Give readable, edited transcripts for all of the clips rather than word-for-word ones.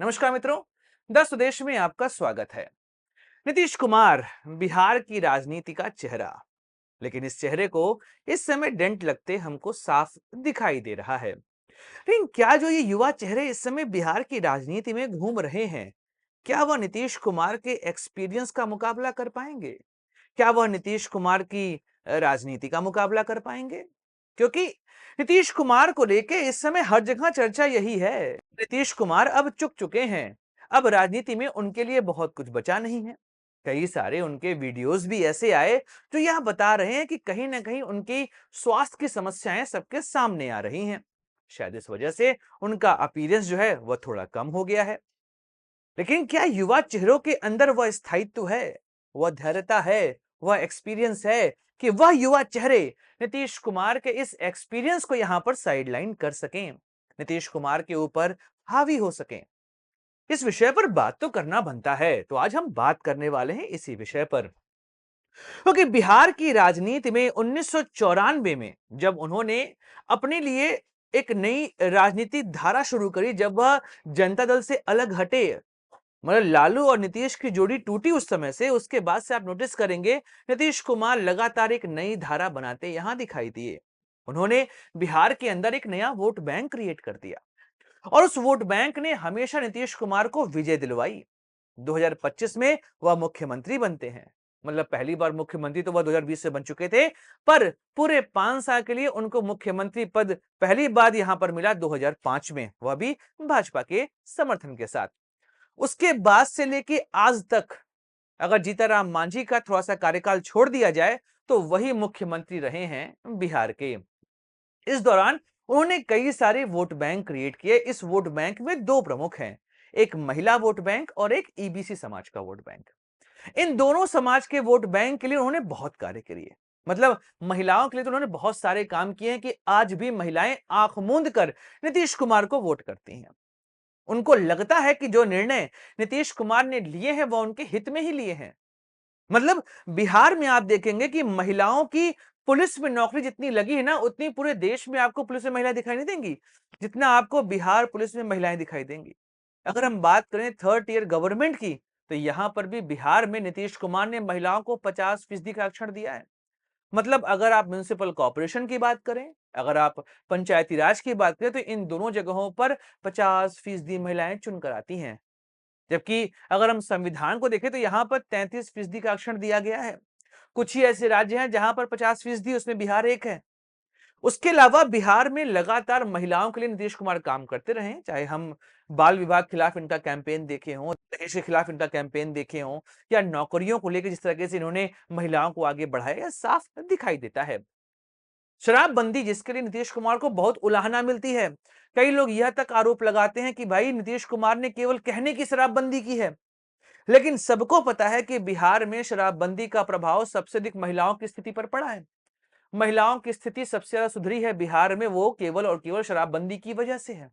नमस्कार मित्रों, द स्वदेश में आपका स्वागत है। नीतीश कुमार बिहार की राजनीति का चेहरा, लेकिन इस चेहरे को इस समय डेंट लगते हमको साफ दिखाई दे रहा है। लेकिन क्या जो ये युवा चेहरे इस समय बिहार की राजनीति में घूम रहे हैं, क्या वह नीतीश कुमार के एक्सपीरियंस का मुकाबला कर पाएंगे? क्या वह नीतीश कुमार की राजनीति का मुकाबला कर पाएंगे? क्योंकि नीतीश कुमार को लेके इस समय हर जगह चर्चा यही है। नीतीश कुमार अब चुक चुके हैं। अब राजनीति में उनके लिए बहुत कुछ बचा नहीं है। कई सारे उनके वीडियोस भी ऐसे आए जो यह बता रहे हैं कि कहीं ना कहीं उनकी स्वास्थ्य की समस्याएं सबके सामने आ रही हैं। शायद इस वजह से उनका अपीयरेंस जो है वह थोड़ा कम हो गया है। लेकिन क्या युवा चेहरों के अंदर वह स्थायित्व है, वह धैर्यता है, वह एक्सपीरियंस है कि वह युवा चेहरे नीतीश कुमार के इस एक्सपीरियंस को यहां पर साइडलाइन कर सकें, नीतीश कुमार के ऊपर हावी हो सकें? इस विषय पर बात तो करना बनता है, तो आज हम बात करने वाले हैं इसी विषय पर। क्योंकि बिहार की राजनीति में 1994 में जब उन्होंने अपने लिए एक नई राजनीतिक धारा शुरू करी, जब वह जनता दल से अलग हटे, मतलब लालू और नीतीश की जोड़ी टूटी उस समय से, उसके बाद से आप नोटिस करेंगे नीतीश कुमार लगातार एक नई धारा बनाते यहां दिखाई दिए। उन्होंने बिहार के अंदर एक नया वोट बैंक क्रिएट कर दिया और उस वोट बैंक ने हमेशा नीतीश कुमार को विजय दिलवाई। 2025 में वह मुख्यमंत्री बनते हैं। मतलब पहली बार मुख्यमंत्री तो वह 2020 से बन चुके थे, पर पूरे 5 साल के लिए उनको मुख्यमंत्री पद पहली बार यहां पर मिला 2005 में, वह भी भाजपा के समर्थन के साथ। उसके बाद से लेके आज तक अगर जीतनराम मांझी का थोड़ा सा कार्यकाल छोड़ दिया जाए तो वही मुख्यमंत्री रहे हैं बिहार के। इस दौरान उन्होंने कई सारे वोट बैंक क्रिएट किए। इस वोट बैंक में दो प्रमुख हैं, एक महिला वोट बैंक और एक ईबीसी समाज का वोट बैंक। इन दोनों समाज के वोट बैंक के लिए उन्होंने बहुत कार्य किए। मतलब महिलाओं के लिए तो उन्होंने बहुत सारे काम किए हैं कि आज भी महिलाएं आंख मूंद कर नीतीश कुमार को वोट करती हैं। उनको लगता है कि जो निर्णय नीतीश कुमार ने लिए हैं वह उनके हित में ही लिए हैं। मतलब बिहार में आप देखेंगे कि महिलाओं की पुलिस में नौकरी जितनी लगी है ना, उतनी पूरे देश में आपको पुलिस में महिलाएं दिखाई नहीं देंगी जितना आपको बिहार पुलिस में महिलाएं दिखाई देंगी। अगर हम बात करें थर्ड ईयर गवर्नमेंट की, तो यहां पर भी बिहार में नीतीश कुमार ने महिलाओं को 50% का आरक्षण दिया है। मतलब अगर आप म्युनिसिपल कॉर्पोरेशन की बात करें, अगर आप पंचायती राज की बात करें, तो इन दोनों जगहों पर 50% महिलाएं चुनकर आती हैं। जबकि अगर हम संविधान को देखें तो यहां पर 33% का आरक्षण दिया गया है। कुछ ही ऐसे राज्य हैं जहां पर 50%, उसमें बिहार एक है। उसके अलावा बिहार में लगातार महिलाओं के लिए नीतीश कुमार काम करते रहे, चाहे हम बाल विवाह के खिलाफ इनका कैंपेन देखे हों, दहेज के खिलाफ इनका कैंपेन देखे हों, या नौकरियों को लेकर जिस तरीके से इन्होंने महिलाओं को आगे बढ़ाया, यह साफ दिखाई देता है। शराबबंदी जिसके लिए नीतीश कुमार को बहुत उलाहना मिलती है, कई लोग यह तक आरोप लगाते हैं कि भाई नीतीश कुमार ने केवल कहने की शराबबंदी की है। लेकिन सबको पता है कि बिहार में शराबबंदी का प्रभाव सबसे अधिक महिलाओं की स्थिति पर पड़ा है। महिलाओं की स्थिति सबसे ज्यादा सुधरी है बिहार में, वो केवल और केवल शराबबंदी की वजह से है।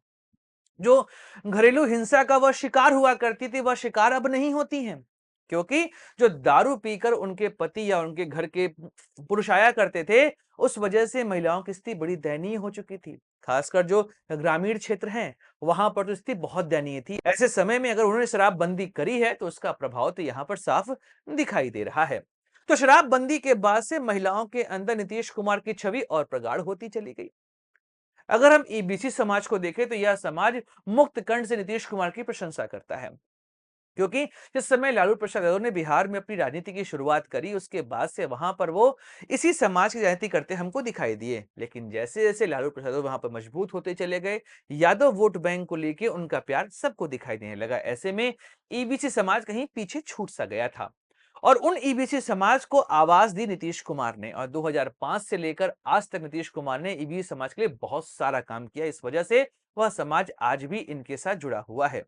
जो घरेलू हिंसा का वह शिकार हुआ करती थी, वह शिकार अब नहीं होती हैं, क्योंकि जो दारू पीकर उनके पति या उनके घर के पुरुष आया करते थे, उस वजह से महिलाओं की स्थिति बड़ी दयनीय हो चुकी थी। खासकर जो ग्रामीण क्षेत्र हैं, वहां पर तो स्थिति बहुत दयनीय थी। ऐसे समय में अगर उन्होंने शराबबंदी करी है तो उसका प्रभाव तो यहां पर साफ दिखाई दे रहा है। तो शराबबंदी के बाद से महिलाओं के अंदर नीतीश कुमार की छवि और प्रगाढ़ होती चली गई। अगर हम ईबीसी समाज को देखें तो यह समाज मुक्त कंठ से नीतीश कुमार की प्रशंसा करता है, क्योंकि जिस समय लालू प्रसाद यादव ने बिहार में अपनी राजनीति की शुरुआत करी, उसके बाद से वहां पर वो इसी समाज की राजनीति करते हमको दिखाई दिए। लेकिन जैसे जैसे लालू प्रसाद यादव वहां पर मजबूत होते चले गए, यादव वोट बैंक को लेकर उनका प्यार सबको दिखाई देने लगा। ऐसे में ईबीसी समाज कहीं पीछे छूट सा गया था और उन ईबीसी समाज को आवाज दी नीतीश कुमार ने, और 2005 से लेकर आज तक नीतीश कुमार ने ईबीसी समाज के लिए बहुत सारा काम किया। इस वजह से वह समाज आज भी इनके साथ जुड़ा हुआ है।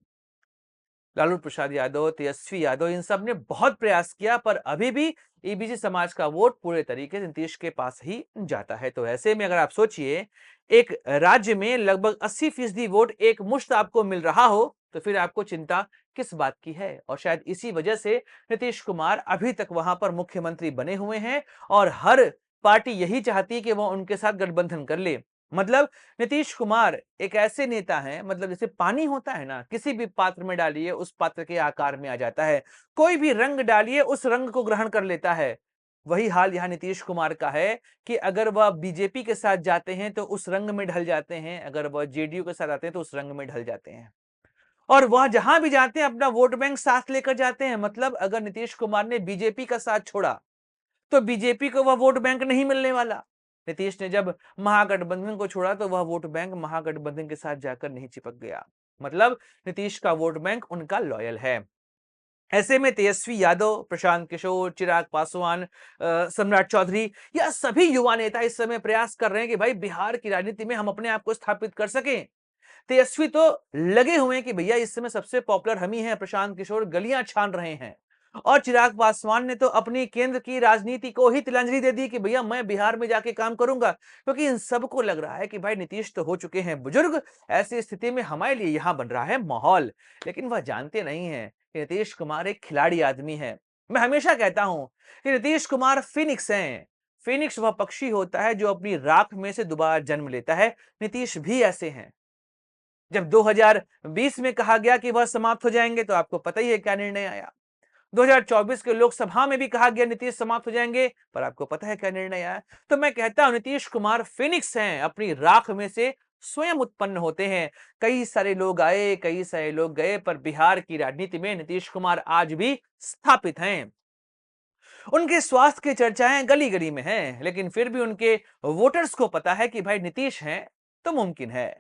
लालू प्रसाद यादव, तेजस्वी यादव, इन सब ने बहुत प्रयास किया, पर अभी भी ईबीसी समाज का वोट पूरे तरीके से नीतीश के पास ही जाता है। तो ऐसे में अगर आप सोचिए, एक राज्य में लगभग 80% वोट एक मुश्त आपको मिल रहा हो, तो फिर आपको चिंता किस बात की है? और शायद इसी वजह से नीतीश कुमार अभी तक वहां पर मुख्यमंत्री बने हुए हैं और हर पार्टी यही चाहती है कि वह उनके साथ गठबंधन कर ले। मतलब नीतीश कुमार एक ऐसे नेता हैं, मतलब जैसे पानी होता है ना, किसी भी पात्र में डालिए उस पात्र के आकार में आ जाता है, कोई भी रंग डालिए उस रंग को ग्रहण कर लेता है। वही हाल यहाँ नीतीश कुमार का है कि अगर वह बीजेपी के साथ जाते हैं तो उस रंग में ढल जाते हैं, अगर वह जेडीयू के साथ आते हैं तो उस रंग में ढल जाते हैं। और वह जहां भी जाते हैं अपना वोट बैंक साथ लेकर जाते हैं। मतलब अगर नीतीश कुमार ने बीजेपी का साथ छोड़ा तो बीजेपी को वह वोट बैंक नहीं मिलने वाला। नीतीश ने जब महागठबंधन को छोड़ा तो वह वोट बैंक महागठबंधन के साथ जाकर नहीं चिपक गया। मतलब नीतीश का वोट बैंक उनका लॉयल है। ऐसे में तेजस्वी यादव, प्रशांत किशोर, चिराग पासवान, सम्राट चौधरी, यह सभी युवा नेता इस समय प्रयास कर रहे हैं कि भाई बिहार की राजनीति में हम अपने आप को स्थापित कर सकें। तेजस्वी तो लगे हुए हैं कि भैया इस समय सबसे पॉपुलर हम ही हैं, प्रशांत किशोर गलियां छान रहे हैं। और चिराग पासवान ने तो अपनी केंद्र की राजनीति को ही तिलांजलि दे दी कि भैया मैं बिहार में जाके काम करूंगा, क्योंकि इन सबको लग रहा है कि भाई नीतीश तो हो चुके हैं बुजुर्ग, ऐसी स्थिति में हमारे लिए यहां बन रहा है माहौल। लेकिन वह जानते नहीं है कि नीतीश कुमार एक खिलाड़ी आदमी है। मैं हमेशा कहता हूं कि नीतीश कुमार फिनिक्स हैं। फिनिक्स वह पक्षी होता है जो अपनी राख में से दोबारा जन्म लेता है। नीतीश भी ऐसे हैं। जब 2020 में कहा गया कि वह समाप्त हो जाएंगे तो आपको पता ही है क्या निर्णय आया। 2024 के लोकसभा में भी कहा गया नीतीश समाप्त हो जाएंगे, पर आपको पता है क्या निर्णय आया। तो मैं कहता हूं नीतीश कुमार फिनिक्स हैं, अपनी राख में से स्वयं उत्पन्न होते हैं। कई सारे लोग आए, कई सारे लोग गए, पर बिहार की राजनीति में नीतीश कुमार आज भी स्थापित हैं। उनके स्वास्थ्य की चर्चाएं गली गली में हैं, लेकिन फिर भी उनके वोटर्स को पता है कि भाई नीतीश हैं तो मुमकिन है।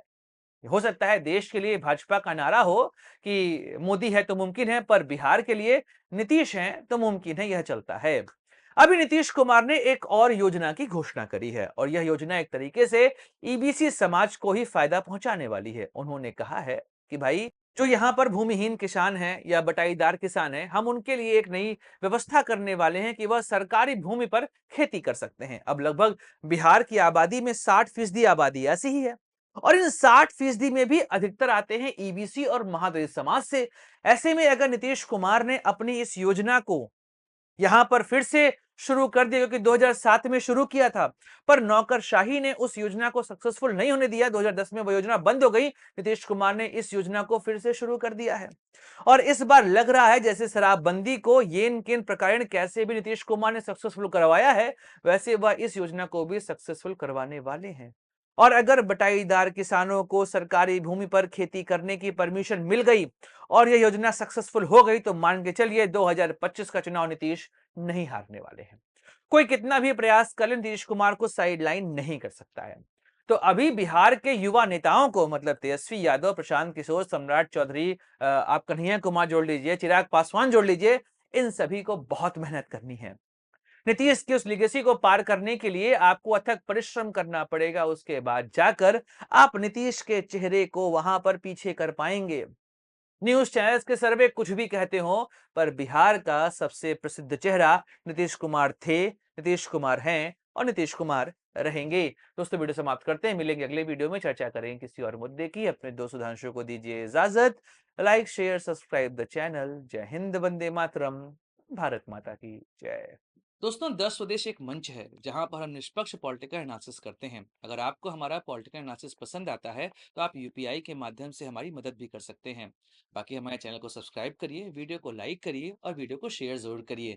हो सकता है देश के लिए भाजपा का नारा हो कि मोदी है तो मुमकिन है, पर बिहार के लिए नीतीश हैं तो मुमकिन है, यह चलता है। अभी नीतीश कुमार ने एक और योजना की घोषणा करी है और यह योजना एक तरीके से ईबीसी समाज को ही फायदा पहुंचाने वाली है। उन्होंने कहा है कि भाई जो यहां पर भूमिहीन किसान हैं या बटाईदार किसान हैं, हम उनके लिए एक नई व्यवस्था करने वाले हैं कि वह सरकारी भूमि पर खेती कर सकते हैं। अब लगभग बिहार की आबादी में 60% आबादी ऐसी ही है और इन 60% में भी अधिकतर आते हैं ईबीसी और महादलित समाज से। ऐसे में अगर नीतीश कुमार ने अपनी इस योजना को यहां पर फिर से शुरू कर दिया, क्योंकि 2007 में शुरू किया था, पर नौकरशाही ने उस योजना को सक्सेसफुल नहीं होने दिया। 2010 में वह योजना बंद हो गई। नीतीश कुमार ने इस योजना को फिर से शुरू कर दिया है और इस बार लग रहा है जैसे शराबबंदी को येन केन प्रकरण कैसे भी नीतीश कुमार ने सक्सेसफुल करवाया है, वैसे वह इस योजना को भी सक्सेसफुल करवाने वाले हैं। और अगर बटाईदार किसानों को सरकारी भूमि पर खेती करने की परमिशन मिल गई और यह योजना सक्सेसफुल हो गई तो मान के चलिए 2025 का चुनाव नीतीश नहीं हारने वाले हैं। कोई कितना भी प्रयास कर ले नीतीश कुमार को साइडलाइन नहीं कर सकता है। तो अभी बिहार के युवा नेताओं को, मतलब तेजस्वी यादव, प्रशांत किशोर, सम्राट चौधरी, आप कन्हैया कुमार जोड़ लीजिए, चिराग पासवान जोड़ लीजिए, इन सभी को बहुत मेहनत करनी है। नीतीश की उस लिगेसी को पार करने के लिए आपको अथक परिश्रम करना पड़ेगा। उसके बाद जाकर आप नीतीश के चेहरे को वहां पर पीछे कर पाएंगे। न्यूज चैनल्स के सर्वे कुछ भी कहते हो, पर बिहार का सबसे प्रसिद्ध चेहरा नीतीश कुमार थे, नीतीश कुमार हैं और नीतीश कुमार रहेंगे। दोस्तों वीडियो समाप्त करते हैं, मिलेंगे अगले वीडियो में, चर्चा करेंगे किसी और मुद्दे की। अपने दोस्त सुधांशु को दीजिए इजाजत। Like share subscribe the channel. जय हिंद, वंदे मातरम, भारत माता की जय। दोस्तों, दस स्वदेश एक मंच है जहां पर हम निष्पक्ष पॉलिटिकल एनालिसिस करते हैं। अगर आपको हमारा पॉलिटिकल एनालिसिस पसंद आता है तो आप यूपीआई के माध्यम से हमारी मदद भी कर सकते हैं। बाकी हमारे चैनल को सब्सक्राइब करिए, वीडियो को लाइक करिए और वीडियो को शेयर जरूर करिए।